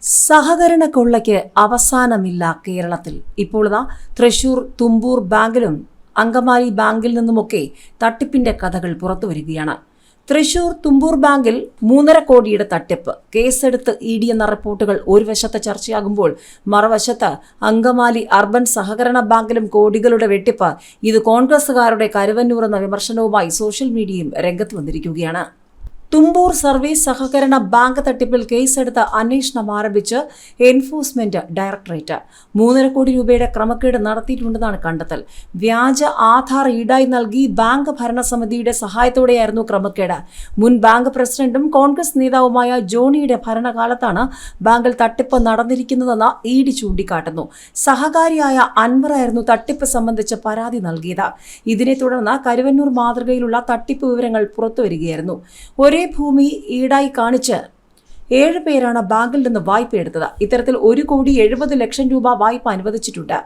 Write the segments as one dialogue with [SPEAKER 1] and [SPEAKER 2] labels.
[SPEAKER 1] സഹകരണ കൊള്ളയ്ക്ക് അവസാനമില്ല കേരളത്തിൽ. ഇപ്പോൾ തൃശൂർ തുമ്പൂർ ബാങ്കിലും അങ്കമാലി ബാങ്കിൽ നിന്നുമൊക്കെ തട്ടിപ്പിന്റെ കഥകൾ പുറത്തുവരികയാണ്. തൃശൂർ തുമ്പൂർ ബാങ്കിൽ 3.5 കോടിയുടെ തട്ടിപ്പ് കേസെടുത്ത് ഇഡി എന്ന റിപ്പോർട്ടുകൾ ഒരു വശത്ത് ചർച്ചയാകുമ്പോൾ മറുവശത്ത് അങ്കമാലി അർബൻ സഹകരണ ബാങ്കിലും കോടികളുടെ വെട്ടിപ്പ്. ഇത് കോൺഗ്രസുകാരുടെ കരുവന്നൂർ എന്ന വിമർശനവുമായി സോഷ്യൽ മീഡിയയും രംഗത്ത് വന്നിരിക്കുകയാണ്. തുമ്പൂർ സർവീസ് സഹകരണ ബാങ്ക് തട്ടിപ്പിൽ കേസെടുത്ത് അന്വേഷണം ആരംഭിച്ച് എൻഫോഴ്സ്മെന്റ് ഡയറക്ടറേറ്റ്. 3.5 കോടി രൂപയുടെ ക്രമക്കേട് നടത്തിയിട്ടുണ്ടെന്നാണ് കണ്ടെത്തൽ. വ്യാജ ആധാർ ഈടായി നൽകി ബാങ്ക് ഭരണസമിതിയുടെ സഹായത്തോടെയായിരുന്നു ക്രമക്കേട്. മുൻ ബാങ്ക് പ്രസിഡന്റും കോൺഗ്രസ് നേതാവുമായ ജോണിയുടെ ഭരണകാലത്താണ് ബാങ്കിൽ തട്ടിപ്പ് നടന്നിരിക്കുന്നതെന്ന് ഇഡി ചൂണ്ടിക്കാട്ടുന്നു. സഹകാരിയായ അൻവറായിരുന്നു തട്ടിപ്പ് സംബന്ധിച്ച് പരാതി നൽകിയത്. ഇതിനെ തുടർന്ന് കരുവന്നൂർ മാതൃകയിലുള്ള തട്ടിപ്പ് വിവരങ്ങൾ പുറത്തുവരികയായിരുന്നു. ഒരേ ഭൂമി ഈടായി കാണിച്ച് 7 പേരാണ് ബാങ്കിൽ നിന്ന് വായ്പ എടുത്തത്. ഇത്തരത്തിൽ 1,70,00,000 രൂപ വായ്പ അനുവദിച്ചിട്ടുണ്ട്.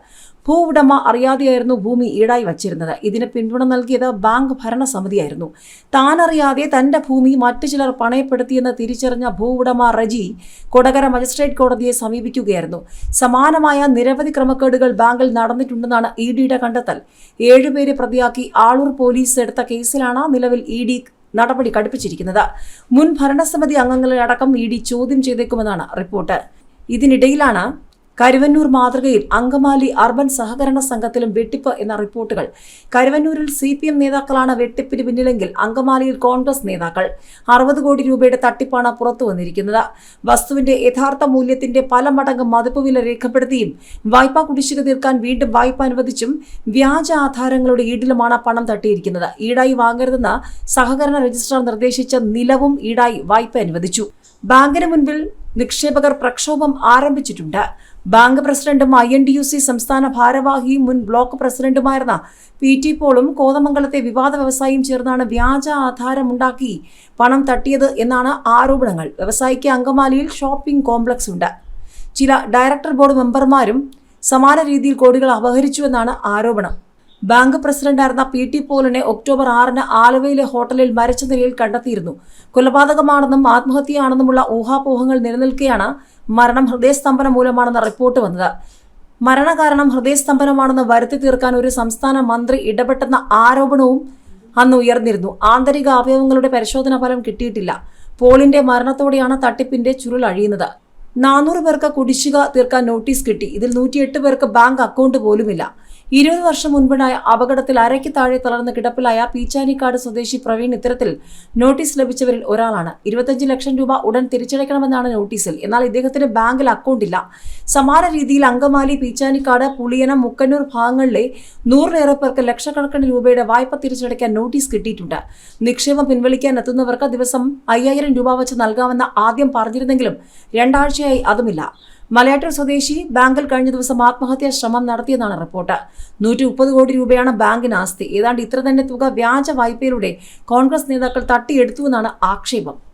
[SPEAKER 1] ഭൂ ഉടമ അറിയാതെയായിരുന്നു ഭൂമി ഈടായി വച്ചിരുന്നത്. ഇതിന് പിന്തുണ നൽകിയത് ബാങ്ക് ഭരണസമിതിയായിരുന്നു. താനറിയാതെ തന്റെ ഭൂമി മറ്റു ചിലർ പണയപ്പെടുത്തിയെന്ന് തിരിച്ചറിഞ്ഞ ഭൂ ഉടമ റജി കൊടകര മജിസ്ട്രേറ്റ് കോടതിയെ സമീപിക്കുകയായിരുന്നു. സമാനമായ നിരവധി ക്രമക്കേടുകൾ ബാങ്കിൽ നടന്നിട്ടുണ്ടെന്നാണ് ഇഡിയുടെ കണ്ടെത്തൽ. 7 പേരെ പ്രതിയാക്കി ആളൂർ പോലീസ് എടുത്ത കേസിലാണ് നിലവിൽ ഇഡി നടപടി കടുപ്പിച്ചിരിക്കുന്നത്. മുൻ ഭരണസമിതി അംഗങ്ങളെ അടക്കം ഇഡി ചോദ്യം ചെയ്തേക്കുമെന്നാണ് റിപ്പോർട്ട്. ഇതിനിടയിലാണ് കരുവന്നൂർ മാതൃകയിൽ അങ്കമാലി അർബൻ സഹകരണ സംഘത്തിലും വെട്ടിപ്പ് എന്ന റിപ്പോർട്ടുകൾ. കരുവന്നൂരിൽ CPM നേതാക്കളാണ് വെട്ടിപ്പിന് പിന്നിലെങ്കിൽ അങ്കമാലിയിൽ കോൺഗ്രസ് നേതാക്കൾ. 60 കോടി രൂപയുടെ തട്ടിപ്പാണ് പുറത്തു വന്നിരിക്കുന്നത്. വസ്തുവിന്റെ യഥാർത്ഥ മൂല്യത്തിന്റെ പല മടങ്ങ് മതിപ്പുവില രേഖപ്പെടുത്തിയും വായ്പാ കുടിശ്ശിക തീർക്കാൻ വീണ്ടും വായ്പ അനുവദിച്ചും വ്യാജ ആധാരങ്ങളുടെ ഈടിലുമാണ് പണം തട്ടിയിരിക്കുന്നത്. ഈടായി വാങ്ങരുതെന്ന് സഹകരണ രജിസ്ട്രാർ നിർദ്ദേശിച്ച നിലവും ഈടായി വായ്പ അനുവദിച്ചു. ബാങ്കിന് മുൻപിൽ നിക്ഷേപകർ പ്രക്ഷോഭം ആരംഭിച്ചിട്ടുണ്ട്. ബാങ്ക് പ്രസിഡന്റും INTUC സംസ്ഥാന ഭാരവാഹിയും മുൻ ബ്ലോക്ക് പ്രസിഡന്റുമായിരുന്ന PT പോളും കോതമംഗലത്തെ വിവാദ വ്യവസായിയും ചേർന്നാണ് വ്യാജ ആധാരമുണ്ടാക്കി പണം തട്ടിയത് എന്നാണ് ആരോപണങ്ങൾ. വ്യവസായിക്ക് അങ്കമാലിയിൽ ഷോപ്പിംഗ് കോംപ്ലക്സ് ഉണ്ട്. ചില ഡയറക്ടർ ബോർഡ് മെമ്പർമാരും സമാന രീതിയിൽ കോടികൾ അപഹരിച്ചുവെന്നാണ് ആരോപണം. ബാങ്ക് പ്രസിഡന്റായിരുന്ന PT പോളിനെ ഒക്ടോബർ 6-ന് ആലുവയിലെ ഹോട്ടലിൽ മരിച്ച നിലയിൽ കണ്ടെത്തിയിരുന്നു. കൊലപാതകമാണെന്നും ആത്മഹത്യയാണെന്നുമുള്ള ഊഹാപോഹങ്ങൾ നിലനിൽക്കെയാണ് മരണം ഹൃദയസ്തംഭനം മൂലമാണെന്ന റിപ്പോർട്ട് വന്നത്. മരണകാരണം ഹൃദയസ്തംഭനമാണെന്ന് വരുത്തി തീർക്കാൻ ഒരു സംസ്ഥാന മന്ത്രി ഇടപെട്ടെന്ന ആരോപണവും അന്ന് ഉയർന്നിരുന്നു. ആന്തരിക അവയവങ്ങളുടെ പരിശോധനാ ഫലം കിട്ടിയിട്ടില്ല. പോളിന്റെ മരണത്തോടെയാണ് തട്ടിപ്പിന്റെ ചുരുൾ അഴിയുന്നത്. 400 പേർക്ക് കുടിശ്ശിക തീർക്കാൻ നോട്ടീസ് കിട്ടി. ഇതിൽ 108 പേർക്ക് ബാങ്ക് അക്കൗണ്ട് പോലുമില്ല. 20 വർഷം മുൻപുണ്ടായ അപകടത്തിൽ അരയ്ക്ക് താഴെ തളർന്ന് കിടപ്പിലായ പീച്ചാനിക്കാട് സ്വദേശി പ്രവീൺ ഇത്തരത്തിൽ നോട്ടീസ് ലഭിച്ചവരിൽ ഒരാളാണ്. 25 ലക്ഷം രൂപ ഉടൻ തിരിച്ചടയ്ക്കണമെന്നാണ് നോട്ടീസിൽ. എന്നാൽ ഇദ്ദേഹത്തിന് ബാങ്കിൽ അക്കൗണ്ടില്ല. സമാന രീതിയിൽ അങ്കമാലി, പീച്ചാനിക്കാട്, പുളിയനം, മുക്കന്നൂർ ഭാഗങ്ങളിലെ 100-ലേറെ പേർക്ക് ലക്ഷക്കണക്കിന് രൂപയുടെ വായ്പ തിരിച്ചടയ്ക്കാൻ നോട്ടീസ് കിട്ടിയിട്ടുണ്ട്. നിക്ഷേപം പിൻവലിക്കാൻ എത്തുന്നവർക്ക് ദിവസം 5000 രൂപ വെച്ച് നൽകാമെന്ന് ആദ്യം പറഞ്ഞിരുന്നെങ്കിലും 2 ആഴ്ചയായി അതുമില്ല. മലയാറ്റൂർ സ്വദേശി ബാങ്കിൽ കഴിഞ്ഞ ദിവസം ആത്മഹത്യാ ശ്രമം നടത്തിയെന്നാണ് റിപ്പോർട്ട്. 130 കോടി രൂപയാണ് ബാങ്കിന് ആസ്തി. ഏതാണ്ട് ഇത്ര തന്നെ തുക വ്യാജ വായ്പയിലൂടെ കോൺഗ്രസ് നേതാക്കൾ തട്ടിയെടുത്തുവെന്നാണ് ആക്ഷേപം.